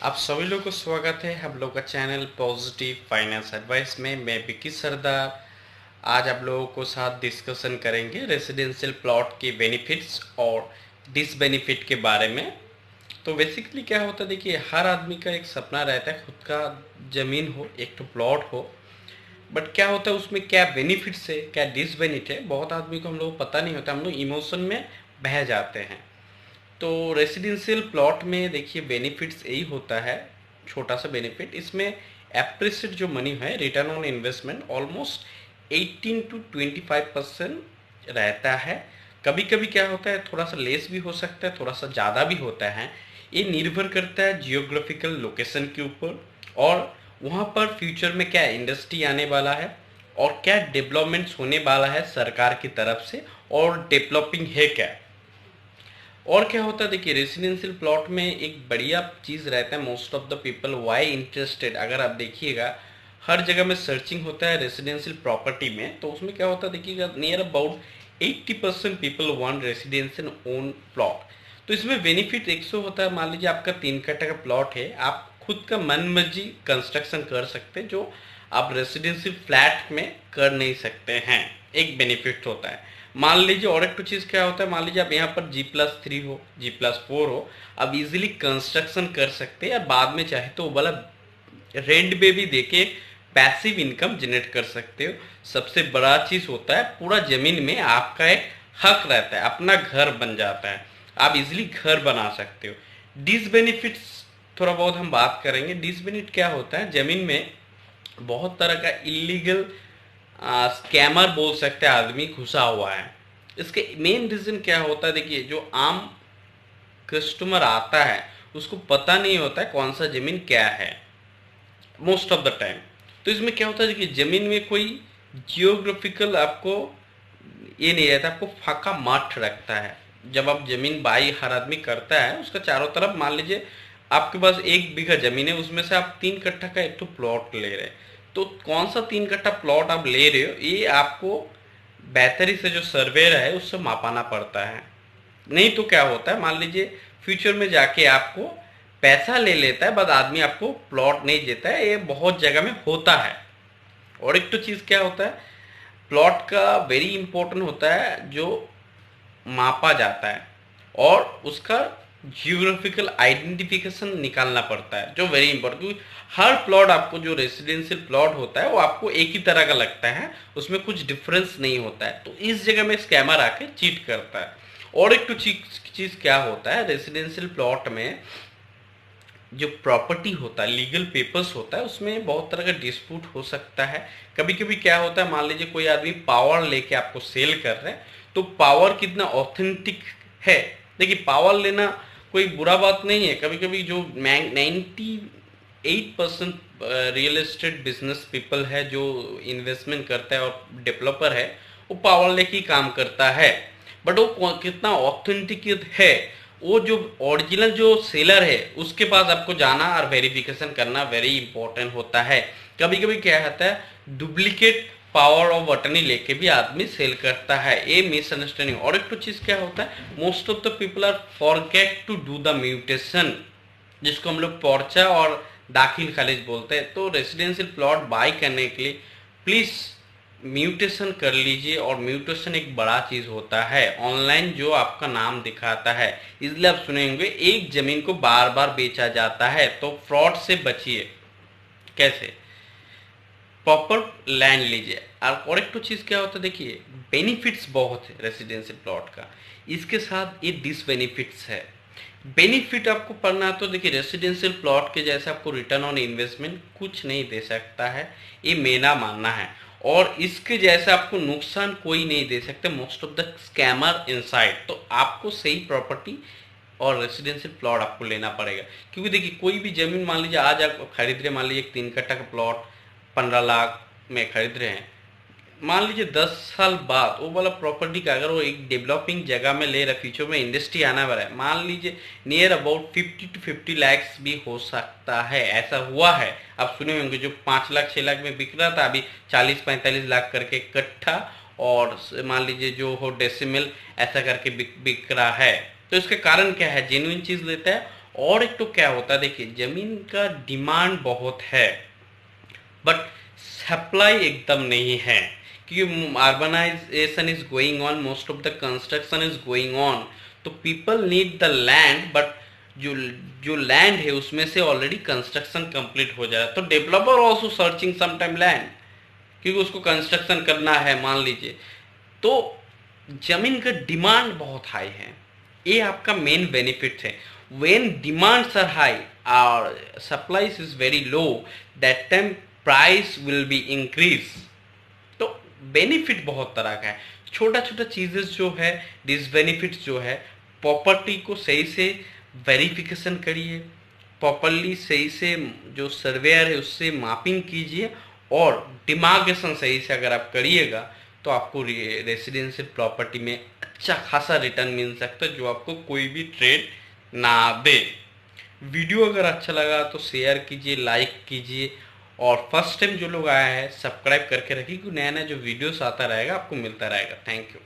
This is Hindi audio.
आप सभी लोगों को स्वागत है हम लोग का चैनल पॉजिटिव फाइनेंस एडवाइस में। मैं विकी सरदार आज आप लोगों को साथ डिस्कशन करेंगे रेजिडेंशियल प्लॉट के बेनिफिट्स और डिसबेनिफिट के बारे में। तो बेसिकली क्या होता है, देखिए हर आदमी का एक सपना रहता है खुद का ज़मीन हो, एक तो प्लॉट हो। बट क्या होता है उसमें क्या बेनिफिट्स है क्या डिसबेनिफिट है, बहुत आदमी को हम लोग को पता नहीं होता, हम लोग इमोशन में बह जाते हैं। तो रेसिडेंशियल प्लॉट में देखिए बेनिफिट्स यही होता है, छोटा सा बेनिफिट इसमें एप्रिसिएट जो मनी है return on investment almost 18 to 25% रहता है। कभी कभी क्या होता है थोड़ा सा लेस भी हो सकता है, थोड़ा सा ज़्यादा भी होता है। ये निर्भर करता है जियोग्राफिकल लोकेशन के ऊपर और वहाँ पर फ्यूचर में क्या इंडस्ट्री आने वाला है और क्या डेवलपमेंट्स होने वाला है सरकार की तरफ से और डेवलपिंग है क्या। और क्या होता है देखिए रेसिडेंशियल प्लॉट में एक बढ़िया चीज़ रहता है, most of the people why interested. अगर आप देखिएगा हर जगह में सर्चिंग होता है रेसिडेंशियल प्रॉपर्टी में, तो उसमें क्या होता है देखिएगा near about 80% people want residential own plot. तो इसमें बेनिफिट एक सौ होता है, मान लीजिए आपका 3 कट्ठा का प्लॉट है, आप खुद का मन मर्जी कंस्ट्रक्शन कर सकते हैं जो आप रेसिडेंशियल फ्लैट में कर नहीं सकते हैं। एक बेनिफिट होता है। मान लीजिए और एक तो चीज़ क्या होता है, मान लीजिए आप यहाँ पर G+3 हो G+4 हो, आप इजीली कंस्ट्रक्शन कर सकते हैं और बाद में चाहे तो वो वाला रेंट पे भी देके पैसिव इनकम जनरेट कर सकते हो। सबसे बड़ा चीज़ होता है पूरा ज़मीन में आपका एक हक रहता है, अपना घर बन जाता है, आप इजीली घर बना सकते हो। डिसबेनिफिट्स थोड़ा बहुत हम बात करेंगे। डिसबेनिफिट क्या होता है, ज़मीन में बहुत तरह का इलीगल स्कैमर बोल सकते हैं आदमी घुसा हुआ है। इसके मेन रीज़न क्या होता है, देखिए जो आम कस्टमर आता है उसको पता नहीं होता है कौन सा ज़मीन क्या है मोस्ट ऑफ द टाइम। तो इसमें क्या होता है देखिए ज़मीन में कोई जियोग्राफिकल आपको ये नहीं रहता, आपको फाका मठ रखता है। जब आप ज़मीन बाई हर आदमी करता है उसका चारों तरफ, मान लीजिए आपके पास 1 बीघा ज़मीन है, उसमें से आप 3 कट्ठा का एक तो प्लॉट ले रहे हैं, तो कौन सा 3 कट्ठा प्लॉट आप ले रहे हो ये आपको बेहतरी से जो सर्वेयर है उससे मापाना पड़ता है। नहीं तो क्या होता है, मान लीजिए फ्यूचर में जाके आपको पैसा ले लेता है बट आदमी आपको प्लॉट नहीं देता है, ये बहुत जगह में होता है। और एक तो चीज़ क्या होता है, प्लॉट का वेरी इंपॉर्टेंट होता है जो मापा जाता है और उसका जियोग्राफिकल आइडेंटिफिकेशन निकालना पड़ता है जो वेरी इंपॉर्टेंट, क्योंकि हर प्लॉट आपको जो रेसिडेंशियल प्लॉट होता है वो आपको एक ही तरह का लगता है, उसमें कुछ डिफरेंस नहीं होता है। तो इस जगह में स्कैमर आके चीट करता है। और एक तो चीज़ क्या होता है रेसिडेंशियल प्लॉट में जो प्रॉपर्टी होता है लीगल पेपर्स होता है उसमें बहुत तरह का डिस्प्यूट हो सकता है। कभी कभी क्या होता है, मान लीजिए कोई आदमी पावर लेके आपको सेल कर रहे हैं, तो पावर कितना ऑथेंटिक है। देखिए पावर लेना कोई बुरा बात नहीं है, कभी कभी जो 98% रियल एस्टेट बिजनेस पीपल है जो इन्वेस्टमेंट करता है और डेवलपर है वो पावर लेके ही काम करता है। बट वो कितना ऑथेंटिक है, वो जो ओरिजिनल जो सेलर है उसके पास आपको जाना और वेरिफिकेशन करना वेरी इंपॉर्टेंट होता है। कभी कभी क्या होता है डुप्लीकेट पावर ऑफ अटर्नी लेके भी आदमी सेल करता है, ये मिसअंडरस्टैंडिंग। और एक तो चीज़ क्या होता है, most of the people are forget to do the mutation, जिसको हम लोग पर्चा और दाखिल खारिज बोलते हैं। तो रेसिडेंशियल प्लॉट बाई करने के लिए प्लीज़ म्यूटेशन कर लीजिए, और म्यूटेशन एक बड़ा चीज़ होता है ऑनलाइन जो आपका नाम दिखाता है, इसलिए आप सुने होंगे एक ज़मीन को बार बार बेचा जाता है। तो फ्रॉड से बचिए। कैसे, प्रॉपर लैंड लीजिए। और एक तो चीज़ क्या होता है देखिए बेनिफिट्स बहुत है रेसिडेंशियल प्लॉट का, इसके साथ ये डिसबेनिफिट्स है। बेनिफिट आपको पढ़ना है तो देखिए रेसिडेंशियल प्लॉट के जैसे आपको रिटर्न ऑन इन्वेस्टमेंट कुछ नहीं दे सकता है, ये मेरा मानना है। और इसके जैसे आपको नुकसान कोई नहीं दे सकते, most of the scammer inside. तो आपको सही प्रॉपर्टी और रेसिडेंशियल प्लॉट आपको लेना पड़ेगा, क्योंकि देखिए कोई भी ज़मीन मान लीजिए आज आप खरीद रहे, मान लीजिए एक 3 कट्ठा का प्लॉट 15 लाख में खरीद रहे हैं, मान लीजिए 10 साल बाद वो वाला प्रॉपर्टी का अगर वो एक डेवलपिंग जगह में ले रहा है, फ्यूचर में इंडस्ट्री आना वाला है, मान लीजिए नियर अबाउट 50 to 50 लाख भी हो सकता है। ऐसा हुआ है, आप सुने होंगे जो 5 लाख 6 लाख में बिक रहा था अभी 40-45 लाख करके कट्ठा, और मान लीजिए जो हो डेसिमल ऐसा करके बिक रहा है। तो इसका कारण क्या है, जेन्युइन चीज़ लेता है और एक तो क्या होता है, देखिए जमीन का डिमांड बहुत है बट सप्लाई एकदम नहीं है, क्योंकि urbanisation is going on, most of the construction is going on, तो people need the land, but जो जो लैंड है उसमें से ऑलरेडी कंस्ट्रक्शन कंप्लीट हो जा रहा है, तो developer also searching sometime land, क्योंकि उसको कंस्ट्रक्शन करना है मान लीजिए, तो जमीन का डिमांड बहुत हाई है, ये आपका मेन बेनिफिट है। व्हेन डिमांड्स आर हाई और supplies is very low, that time price will be increase. तो बेनिफिट बहुत तरह का है, छोटा छोटा चीजेस जो है, डिसबेनिफिट जो है, प्रॉपर्टी को सही से वेरिफिकेशन करिए, प्रॉपरली सही से जो सर्वेयर है उससे मापिंग कीजिए, और डिमार्केशन सही से अगर आप करिएगा तो आपको रेसिडेंशियल प्रॉपर्टी में अच्छा खासा रिटर्न मिल सकता है, जो आपको कोई भी ट्रेड ना दे। वीडियो अगर अच्छा लगा तो शेयर कीजिए, लाइक कीजिए, और फर्स्ट टाइम जो लोग आया है सब्सक्राइब करके रखिए, क्योंकि नया नया जो वीडियोस आता रहेगा आपको मिलता रहेगा। Thank you.